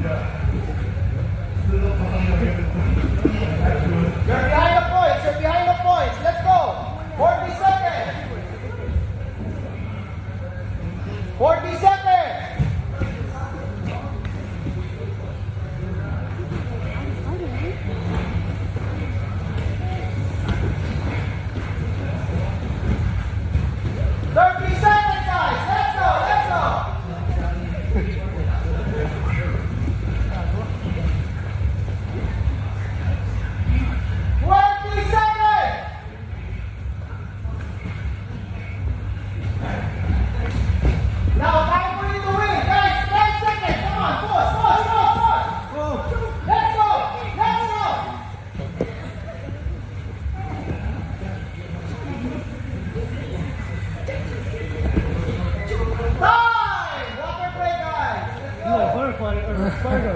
You're behind the points. You're behind the points. Let's go. 40 seconds. 40 seconds. Firefighter or spider.